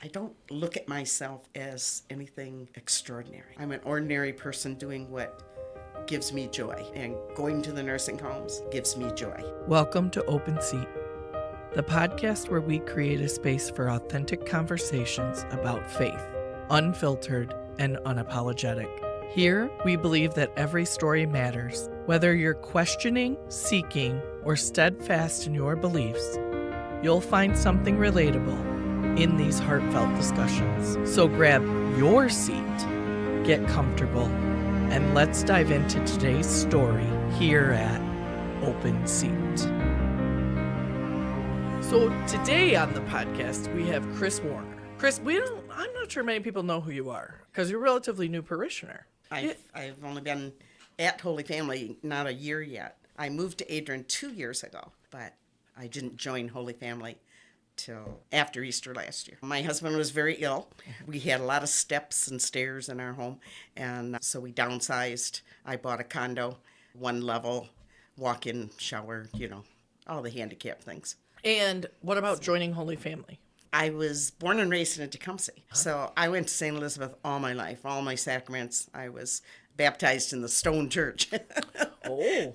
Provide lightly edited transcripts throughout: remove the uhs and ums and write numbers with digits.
I don't look at myself as anything extraordinary. I'm an ordinary person doing what gives me joy, and going to the nursing homes gives me joy. Welcome to Open Seat, the podcast where we create a space for authentic conversations about faith, unfiltered and unapologetic. Here, we believe that every story matters. Whether you're questioning, seeking, or steadfast in your beliefs, you'll find something relatable in these heartfelt discussions. So grab your seat, get comfortable, and let's dive into today's story here at Open Seat. So today on the podcast, we have Chris Warner. Chris, I'm not sure many people know who you are because you're a relatively new parishioner. I've only been at Holy Family not a year yet. I moved to Adrian 2 years ago, but I didn't join Holy Family till after Easter last year. My husband was very ill. We had a lot of steps and stairs in our home, and so we downsized. I bought a condo, one level, walk-in shower, all the handicap things. And what about joining Holy Family? I was born and raised in Tecumseh, so I went to St. Elizabeth all my life, all my sacraments. I was baptized in the Stone Church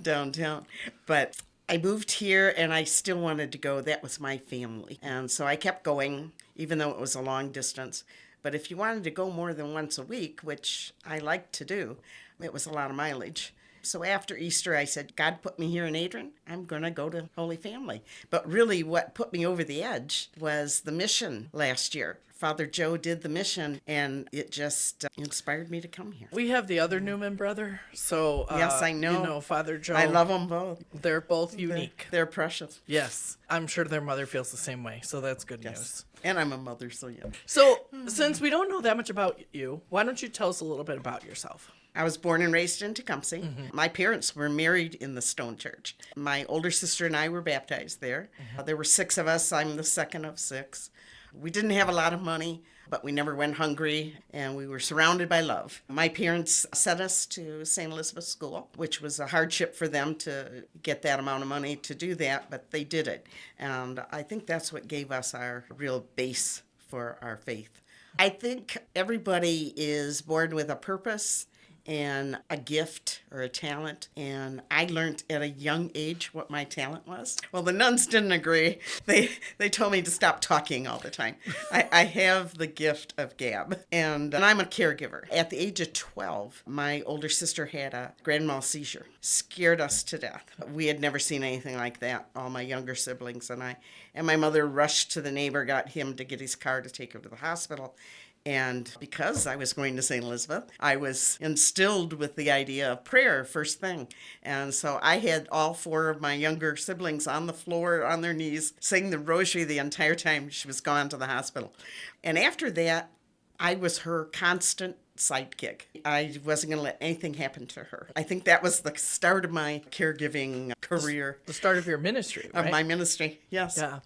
downtown, but I moved here and I still wanted to go. That was my family. And so I kept going, even though it was a long distance. But if you wanted to go more than once a week, which I like to do, it was a lot of mileage. So after Easter, I said, God put me here in Adrian. I'm going to go to Holy Family. But really what put me over the edge was the mission last year. Father Joe did the mission, and it just inspired me to come here. We have the other Newman brother, so yes, I know. Father Joe. I love them both. They're both unique. They're precious. Yes, I'm sure their mother feels the same way, so that's good news. And I'm a mother, so yeah. So since we don't know that much about you, why don't you tell us a little bit about yourself? I was born and raised in Tecumseh. Mm-hmm. My parents were married in the Stone Church. My older sister and I were baptized there. Mm-hmm. There were 6 of us. I'm the second of 6. We didn't have a lot of money, but we never went hungry, and we were surrounded by love. My parents sent us to St. Elizabeth School, which was a hardship for them to get that amount of money to do that, but they did it. And I think that's what gave us our real base for our faith. I think everybody is born with a purpose and a gift or a talent, and I learned at a young age what my talent was. Well, the nuns didn't agree. They told me to stop talking all the time. I have the gift of gab, and I'm a caregiver. At the age of 12, my older sister had a grand mal seizure. Scared us to death. We had never seen anything like that, all my younger siblings and I. And my mother rushed to the neighbor, got him to get his car to take her to the hospital. And because I was going to St. Elizabeth, I was instilled with the idea of prayer first thing. And so I had all 4 of my younger siblings on the floor, on their knees, saying the rosary the entire time she was gone to the hospital. And after that, I was her constant sidekick. I wasn't going to let anything happen to her. I think that was the start of my caregiving career. The start of your ministry, right? Of my ministry, yes. Yeah.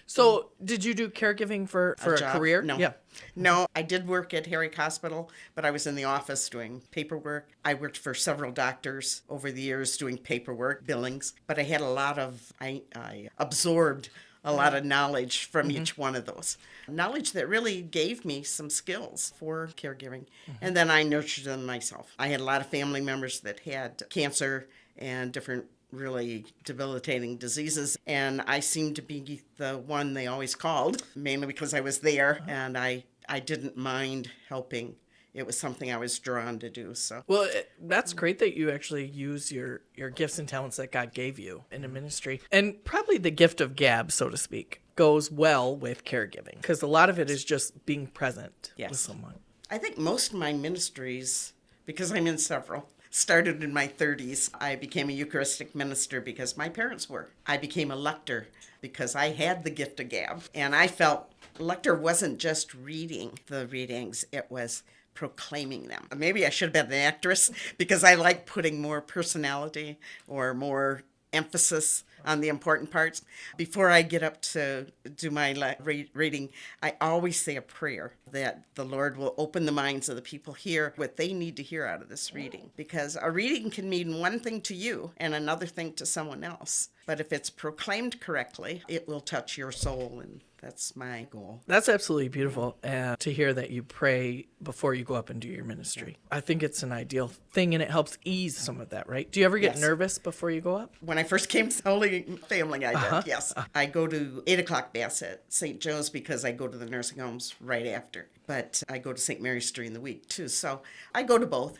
So did you do caregiving for a career? No. Yeah. No, I did work at Herrick Hospital, but I was in the office doing paperwork. I worked for several doctors over the years doing paperwork, billings, but I had I absorbed a lot of knowledge from each one of those. Knowledge that really gave me some skills for caregiving. And then I nurtured them myself. I had a lot of family members that had cancer and different really debilitating diseases, and I seemed to be the one they always called, mainly because I was there, and I didn't mind helping. It was something I was drawn to do. So well, that's great that you actually use your gifts and talents that God gave you in a ministry, and probably the gift of gab, so to speak, goes well with caregiving, because a lot of it is just being present with someone. I think most of my ministries, because I'm in several, started in my 30s. I became a Eucharistic minister because my parents were. I became a lector because I had the gift of gab. And I felt lector wasn't just reading the readings, it was proclaiming them. Maybe I should have been an actress because I like putting more personality or more emphasis on the important parts. Before I get up to do my reading, I always say a prayer that the Lord will open the minds of the people here what they need to hear out of this reading. Because a reading can mean one thing to you and another thing to someone else. But if it's proclaimed correctly, it will touch your soul, and that's my goal. That's absolutely beautiful to hear that you pray before you go up and do your ministry. I think it's an ideal thing, and it helps ease some of that, right? Do you ever get nervous before you go up? When I first came to Holy Family, I did, yes. I go to 8 o'clock Mass at St. Joe's because I go to the nursing homes right after. But I go to St. Mary's during the week, too. So I go to both.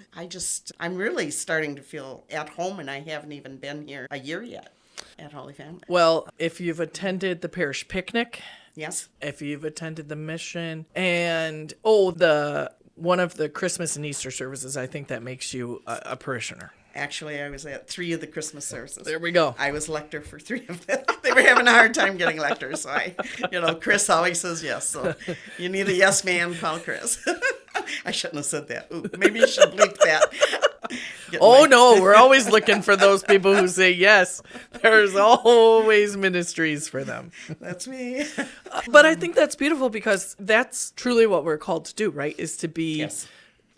I'm really starting to feel at home, and I haven't even been here a year yet at Holy Family. Well, if you've attended the parish picnic, yes, if you've attended the mission, and one of the Christmas and Easter services, I think that makes you a parishioner. Actually, I was at 3 of the Christmas services. There we go. I was lector for 3 of them. They were having a hard time getting lectors, so Chris always says yes. So you need a yes man, call Chris. I shouldn't have said that. Ooh, maybe you should bleep that. No, we're always looking for those people who say yes. There's always ministries for them. That's me. But I think that's beautiful because that's truly what we're called to do, right? Is to be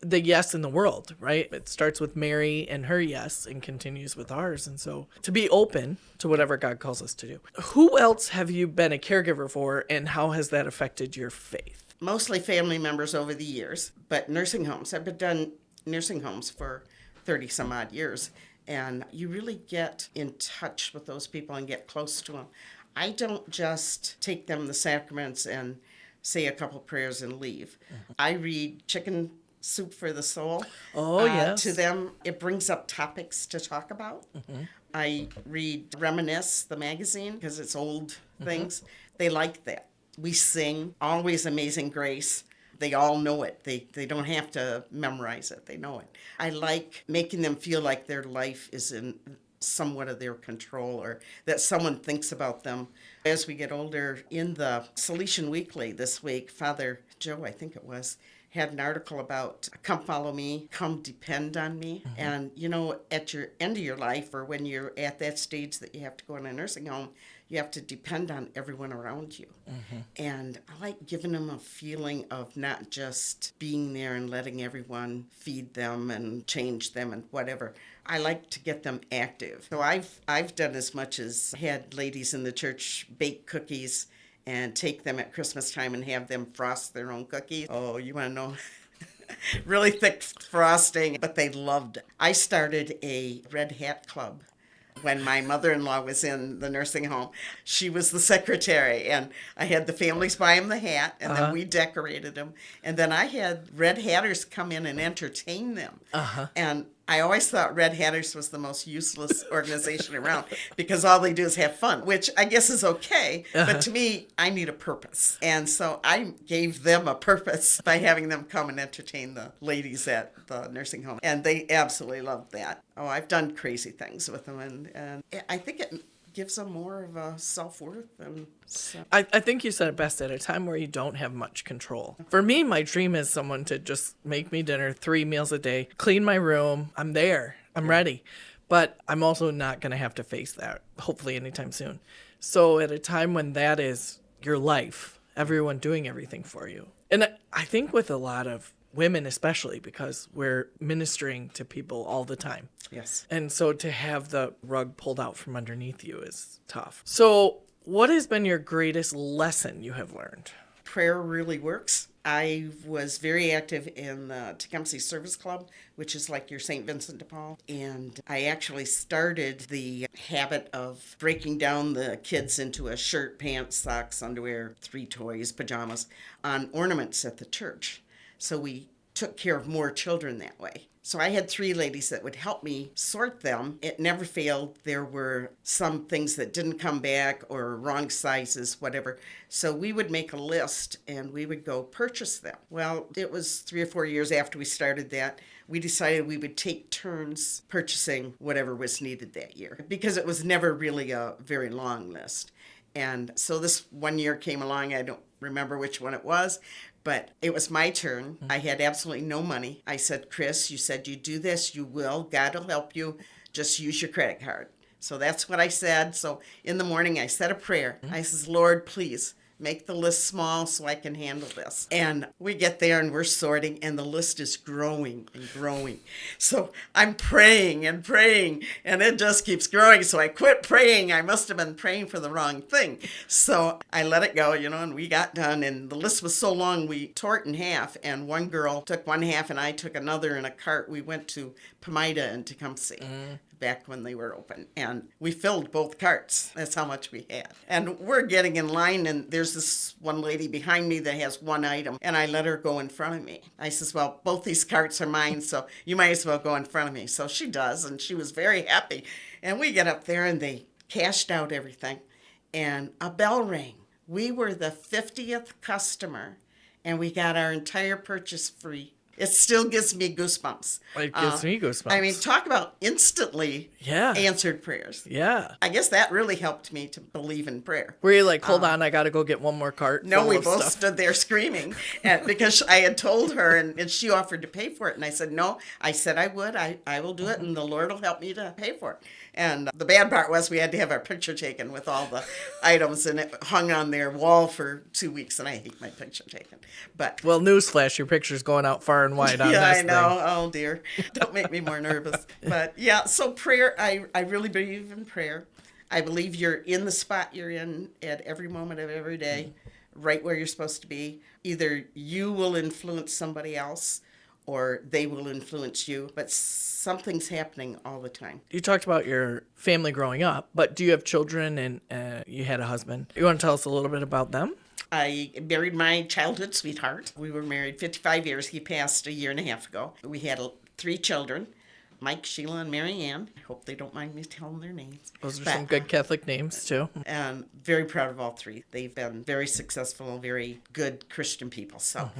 the yes in the world, right? It starts with Mary and her yes and continues with ours. And so to be open to whatever God calls us to do. Who else have you been a caregiver for, and how has that affected your faith? Mostly family members over the years, but nursing homes. I've been done nursing homes for 30 some odd years, and you really get in touch with those people and get close to them. I don't just take them the sacraments and say a couple prayers and leave. I read Chicken Soup for the Soul. Yes. To them, it brings up topics to talk about. I read Reminisce, the magazine, because it's old things. They like that. We sing, always Amazing Grace. They all know it. They don't have to memorize it. They know it. I like making them feel like their life is in somewhat of their control, or that someone thinks about them. As we get older, in the Salesian Weekly this week, Father Joe, I think it was, had an article about come follow me, come depend on me. And, at your end of your life, or when you're at that stage that you have to go in a nursing home, you have to depend on everyone around you. And I like giving them a feeling of not just being there and letting everyone feed them and change them and whatever. I like to get them active. So I've done as much as had ladies in the church bake cookies and take them at Christmas time and have them frost their own cookies. Oh, you want to know? Really thick frosting, but they loved it. I started a Red Hat Club when my mother-in-law was in the nursing home. She was the secretary, and I had the families buy them the hat, and then we decorated them. And then I had Red Hatters come in and entertain them. And I always thought Red Hatters was the most useless organization around because all they do is have fun, which I guess is okay. But to me, I need a purpose. And so I gave them a purpose by having them come and entertain the ladies at the nursing home. And they absolutely loved that. Oh, I've done crazy things with them. And I think it gives them more of a self-worth. And so. I think you said it best, at a time where you don't have much control. For me, my dream is someone to just make me dinner 3 meals a day, clean my room. I'm there. I'm ready. But I'm also not going to have to face that, hopefully anytime soon. So at a time when that is your life, everyone doing everything for you. And I think with a lot of women especially, because we're ministering to people all the time. Yes. And so to have the rug pulled out from underneath you is tough. So what has been your greatest lesson you have learned? Prayer really works. I was very active in the Tecumseh Service Club, which is like your St. Vincent de Paul. And I actually started the habit of breaking down the kids into a shirt, pants, socks, underwear, 3 toys, pajamas, on ornaments at the church. So we took care of more children that way. So I had 3 ladies that would help me sort them. It never failed. There were some things that didn't come back or wrong sizes, whatever. So we would make a list and we would go purchase them. Well, it was 3 or 4 years after we started that. We decided we would take turns purchasing whatever was needed that year because it was never really a very long list. And so this one year came along. I don't remember which one it was, but it was my turn. I had absolutely no money. I said, Chris, you said you do this, you will. God will help you. Just use your credit card. So that's what I said. So in the morning, I said a prayer. I says, Lord, please make the list small so I can handle this. And we get there and we're sorting, and the list is growing and growing. So I'm praying and praying, and it just keeps growing. So I quit praying. I must have been praying for the wrong thing. So I let it go, and we got done. And the list was so long, we tore it in half. And one girl took one half, and I took another in a cart. We went to Pomida and Tecumseh. Back when they were open, and we filled both carts. That's how much we had. And we're getting in line, and there's this one lady behind me that has one item, and I let her go in front of me. I says, well, both these carts are mine, so you might as well go in front of me. So she does, and she was very happy. And we get up there, and they cashed out everything, and a bell rang. We were the 50th customer, and we got our entire purchase free. It still gives me goosebumps. It gives me goosebumps. I mean, talk about instantly answered prayers. Yeah. I guess that really helped me to believe in prayer. Were you like, hold on, I got to go get one more cart? No, we both stood there screaming because I had told her, and she offered to pay for it. And I said, no, I said I would. I will do it, and the Lord will help me to pay for it. And the bad part was we had to have our picture taken with all the items, and it hung on their wall for 2 weeks, and I hate my picture taken. But well, newsflash, your picture's going out far and wide on this I thing. know. Oh, dear. Don't make me more nervous. But, yeah, so prayer, I really believe in prayer. I believe you're in the spot you're in at every moment of every day, right where you're supposed to be. Either you will influence somebody else, or they will influence you, but something's happening all the time. You talked about your family growing up, but do you have children and you had a husband? You want to tell us a little bit about them? I married my childhood sweetheart. We were married 55 years. He passed a year and a half ago. We had 3 children, Mike, Sheila, and Mary Ann. I hope they don't mind me telling their names. Those are some good Catholic names, too. And very proud of all 3. They've been very successful, very good Christian people, so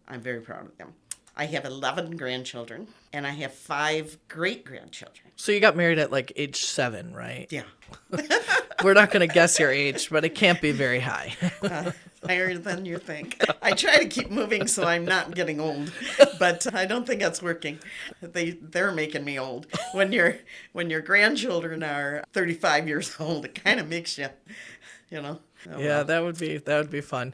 I'm very proud of them. I have 11 grandchildren, and I have 5 great-grandchildren. So you got married at like age 7, right? Yeah. We're not going to guess your age, but it can't be very high. Higher than you think. I try to keep moving so I'm not getting old, but I don't think that's working. They're making me old. When your grandchildren are 35 years old, it kind of makes you, Oh, yeah, well. that would be fun.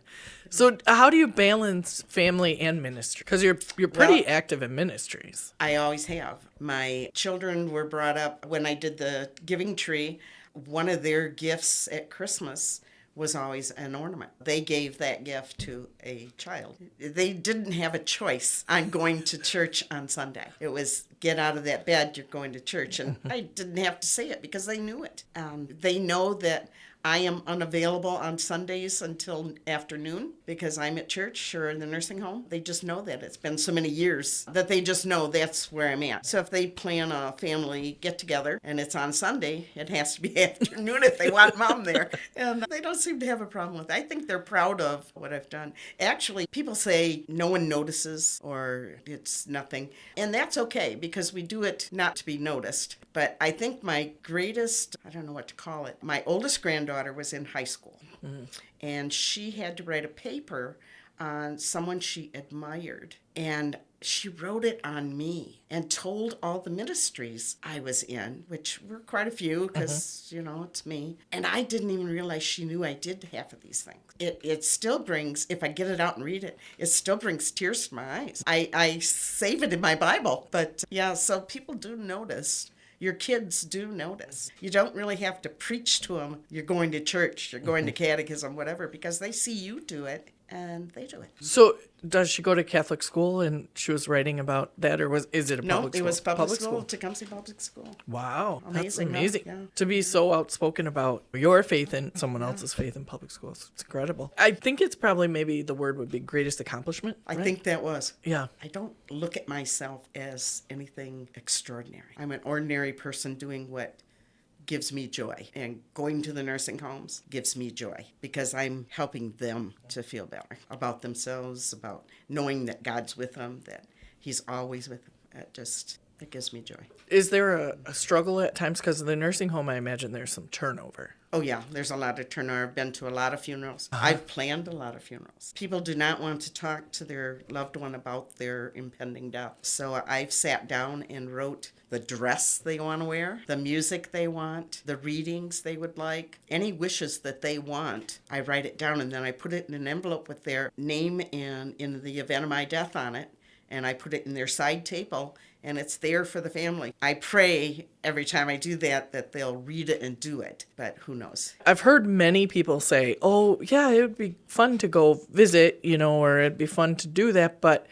So how do you balance family and ministry? Because you're pretty active in ministries. I always have. My children were brought up when I did the giving tree. One of their gifts at Christmas was always an ornament. They gave that gift to a child. They didn't have a choice on going to church on Sunday. It was, get out of that bed, you're going to church. And I didn't have to say it because they knew it. They know that I am unavailable on Sundays until afternoon because I'm at church or in the nursing home. They just know that. It's been so many years that they just know that's where I'm at. So if they plan a family get-together and it's on Sunday, it has to be afternoon if they want mom there. And they don't seem to have a problem with it. I think they're proud of what I've done. Actually, people say no one notices or it's nothing. And that's okay because we do it not to be noticed. But I think my greatest, I don't know what to call it, my oldest granddaughter was in high school. And she had to write a paper on someone she admired. And she wrote it on me and told all the ministries I was in, which were quite a few because, it's me. And I didn't even realize she knew I did half of these things. It still brings, if I get it out and read it, it still brings tears to my eyes. I save it in my Bible. But yeah, so people do notice. Your kids do notice. You don't really have to preach to them. You're going to church, you're going to catechism, whatever, because they see you do it and they do it. So does she go to Catholic school and she was writing about that, or is it a public school? No, it was public school. Tecumseh Public School. Wow, that's Amazing, amazing. huh? Yeah. To be so outspoken about your faith and someone else's faith in public schools. It's incredible. I think it's probably maybe the word would be greatest accomplishment. I right? think that was. Yeah. I don't look at myself as anything extraordinary. I'm an ordinary person doing what gives me joy. And going to the nursing homes gives me joy because I'm helping them to feel better about themselves, about knowing that God's with them, that He's always with them. It gives me joy. Is there a struggle at times? Because in the nursing home, I imagine there's some turnover. Oh, yeah, there's a lot of turnover. I've been to a lot of funerals. I've planned a lot of funerals. People do not want to talk to their loved one about their impending death. So I've sat down and wrote the dress they want to wear, the music they want, the readings they would like, any wishes that they want. I write it down, and then I put it in an envelope with their name and in the event of my death on it, and I put it in their side table, and it's there for the family. I pray every time I do that they'll read it and do it, but who knows? I've heard many people say, oh, yeah, it would be fun to go visit, or it'd be fun to do that, but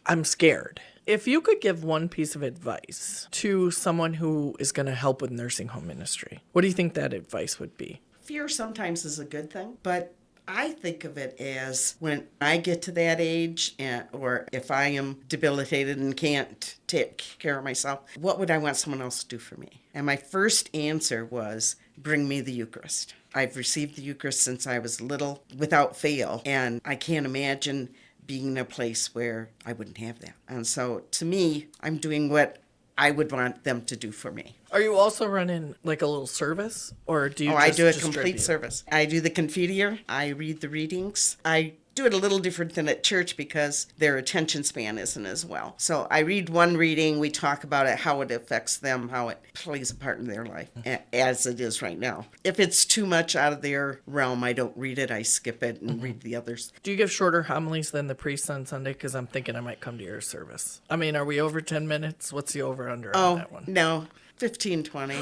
I'm scared. If you could give one piece of advice to someone who is going to help with nursing home ministry, what do you think that advice would be? Fear sometimes is a good thing, but I think of it as when I get to that age, or if I am debilitated and can't take care of myself, what would I want someone else to do for me? And my first answer was, bring me the Eucharist. I've received the Eucharist since I was little without fail, and I can't imagine being in a place where I wouldn't have that. And so to me, I'm doing what I would want them to do for me. Are you also running like a little service, or do you I do a distribute? complete service. I do the Confiteor. I read the readings. I do it a little different than at church because their attention span isn't as well. So I read one reading, we talk about it, how it affects them, how it plays a part in their life, as it is right now. If it's too much out of their realm, I don't read it, I skip it and read the others. Do you give shorter homilies than the priest on Sunday? Because I'm thinking I might come to your service. I mean, are we over 10 minutes? What's the over-under on that one? No. 15, 20.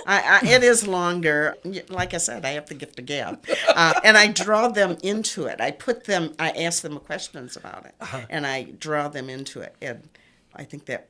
It is longer. Like I said, I have the gift of gab. And I draw them into it. I ask them questions about it. And I draw them into it. And I think that,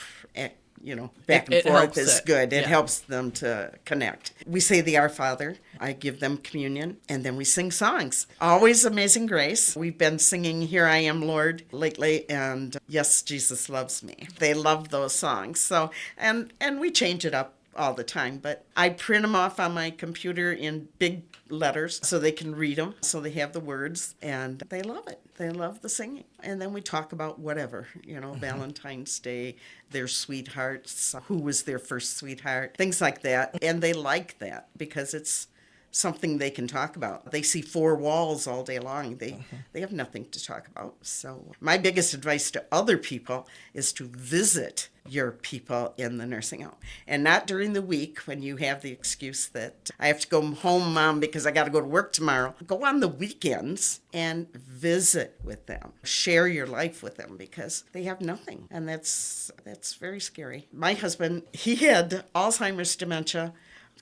back and forth is good. It helps them to connect. We say the Our Father. I give them communion. And then we sing songs. Always Amazing Grace. We've been singing Here I Am, Lord, lately. And Yes, Jesus Loves Me. They love those songs. So, and we change it up all the time, but I print them off on my computer in big letters so they can read them, so they have the words, and they love it. They love the singing. And then we talk about whatever, Valentine's Day, their sweethearts, who was their first sweetheart, things like that. And they like that because it's something they can talk about. They see four walls all day long. They have nothing to talk about. So my biggest advice to other people is to visit your people in the nursing home. And not during the week when you have the excuse that I have to go home, Mom, because I got to go to work tomorrow. Go on the weekends and visit with them. Share your life with them because they have nothing. And that's very scary. My husband, he had Alzheimer's, dementia,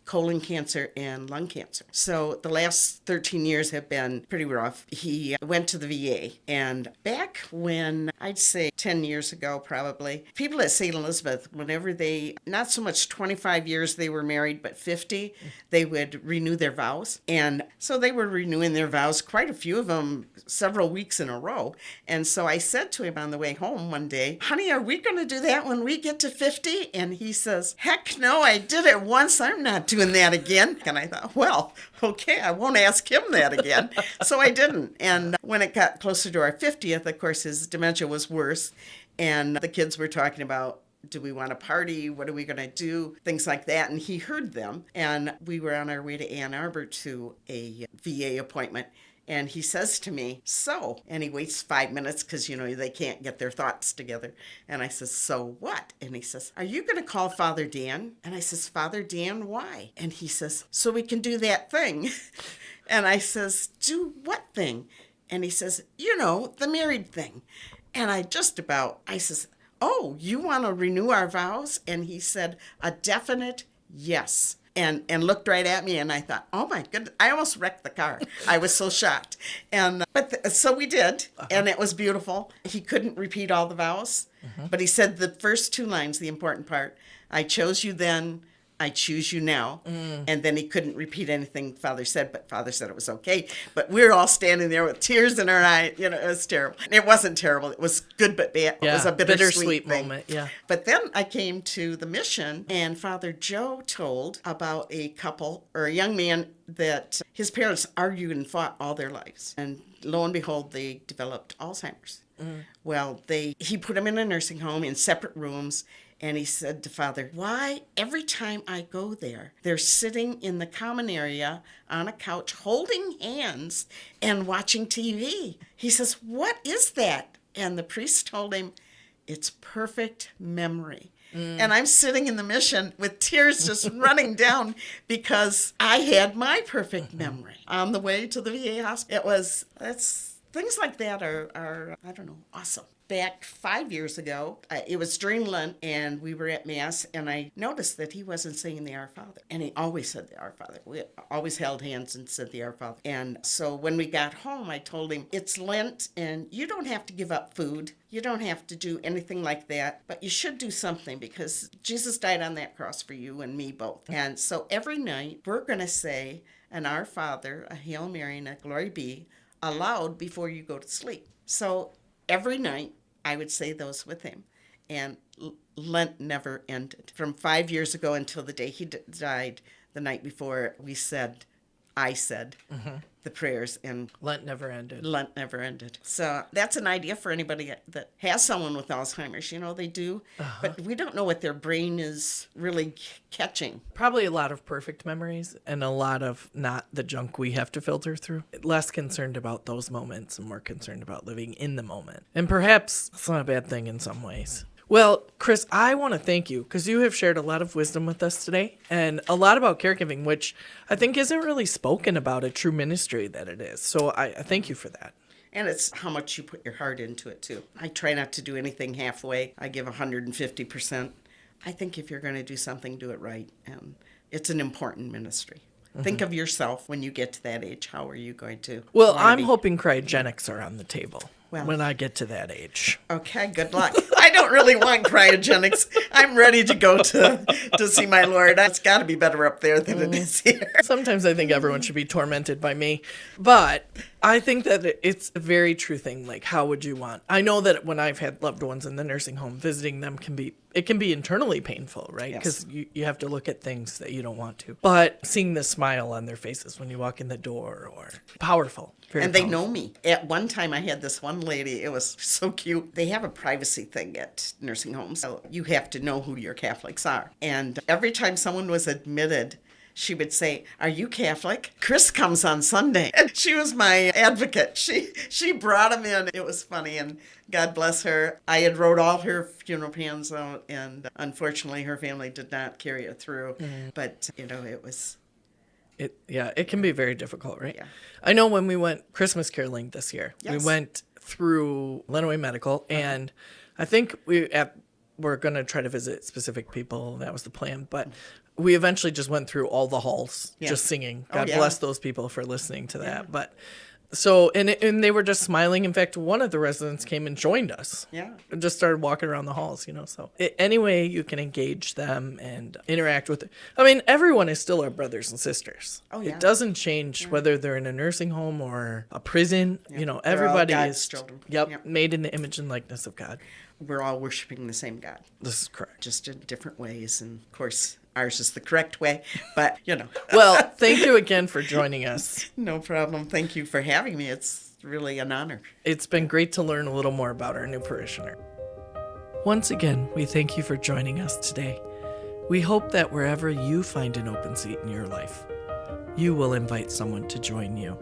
colon cancer, and lung cancer. So the last 13 years have been pretty rough. He went to the VA, and back when, I'd say 10 years ago probably, people at St. Elizabeth, whenever they, not so much 25 years they were married, but 50, they would renew their vows. And so they were renewing their vows, quite a few of them, several weeks in a row. And so I said to him on the way home one day, honey, are we going to do that when we get to 50? And he says, heck no, I did it once. I'm not doing that again. And I thought, well, okay, I won't ask him that again. So I didn't. And when it got closer to our 50th, of course, his dementia was worse. And the kids were talking about, do we want to party? What are we going to do? Things like that. And he heard them. And we were on our way to Ann Arbor to a VA appointment. And he says to me, so, and he waits 5 minutes because, they can't get their thoughts together. And I says, so what? And he says, are you going to call Father Dan? And I says, Father Dan, why? And he says, so we can do that thing. And I says, do what thing? And he says, the married thing. And I says, oh, you want to renew our vows? And he said, a definite yes. And looked right at me, and I thought, oh my goodness, I almost wrecked the car. I was so shocked. And so we did, and it was beautiful. He couldn't repeat all the vows, but he said the first two lines, the important part, I chose you then, I choose you now. And then he couldn't repeat anything Father said, but Father said it was okay. But we were all standing there with tears in our eyes. It was terrible. It wasn't terrible. It was good but bad. Yeah, it was a bittersweet thing. moment. Yeah. But then I came to the mission, and Father Joe told about a couple or a young man that his parents argued and fought all their lives. And lo and behold, they developed Alzheimer's. Well, he put them in a nursing home in separate rooms, and he said to Father, why every time I go there, they're sitting in the common area on a couch holding hands and watching TV? He says, what is that? And the priest told him, it's perfect memory. And I'm sitting in the mission with tears just running down because I had my perfect memory on the way to the VA hospital. Things like that are I don't know, awesome. Back 5 years ago, it was during Lent, and we were at Mass, and I noticed that he wasn't saying the Our Father. And he always said the Our Father. We always held hands and said the Our Father. And so when we got home, I told him, it's Lent, and you don't have to give up food. You don't have to do anything like that, but you should do something because Jesus died on that cross for you and me both. And so every night, we're going to say an Our Father, a Hail Mary, and a Glory Be aloud before you go to sleep. So every night, I would say those with him. And Lent never ended. From 5 years ago until the day he died, the night before, I said the prayers, and Lent never ended. Lent never ended. So that's an idea for anybody that has someone with Alzheimer's. You know, they do, but we don't know what their brain is really catching. Probably a lot of perfect memories and a lot of not the junk we have to filter through. Less concerned about those moments and more concerned about living in the moment. And perhaps it's not a bad thing in some ways. Well, Chris, I want to thank you because you have shared a lot of wisdom with us today and a lot about caregiving, which I think isn't really spoken about a true ministry that it is. So I thank you for that. And it's how much you put your heart into it, too. I try not to do anything halfway. I give 150%. I think if you're going to do something, do it right. And it's an important ministry. Think of yourself when you get to that age. How are you going to? Well, I'm hoping cryogenics are on the table Well, when I get to that age. Okay, good luck. I don't really want cryogenics. I'm ready to go to see my Lord. It's got to be better up there than it is here. Sometimes I think everyone should be tormented by me, but I think that it's a very true thing. Like, how would you want? I know that when I've had loved ones in the nursing home, visiting them can be internally painful, right? Because you have to look at things that you don't want to. But seeing the smile on their faces when you walk in the door, or powerful. And they know me. At one time, I had this one lady. It was so cute. They have a privacy thing at nursing homes. So you have to know who your Catholics are. And every time someone was admitted, she would say, are you Catholic? Chris comes on Sunday. And she was my advocate. She brought him in. It was funny, and God bless her. I had wrote all her funeral plans out, and unfortunately her family did not carry it through. But, it was... It can be very difficult, right? Yeah. I know when we went Christmas caroling this year, Yes. we went through Lenawee Medical, and I think we're going to try to visit specific people. That was the plan, but we eventually just went through all the halls, just singing. God bless those people for listening to that. But so, and they were just smiling. In fact, one of the residents came and joined us. Yeah. And just started walking around the halls, So any way you can engage them and interact with it. I mean, everyone is still our brothers and sisters. Oh, yeah. It doesn't change whether they're in a nursing home or a prison. Everybody is made in the image and likeness of God. We're all worshiping the same God. This is correct. Just in different ways. And, of course, ours is the correct way. But, Well, thank you again for joining us. No problem. Thank you for having me. It's really an honor. It's been great to learn a little more about our new parishioner. Once again, we thank you for joining us today. We hope that wherever you find an open seat in your life, you will invite someone to join you.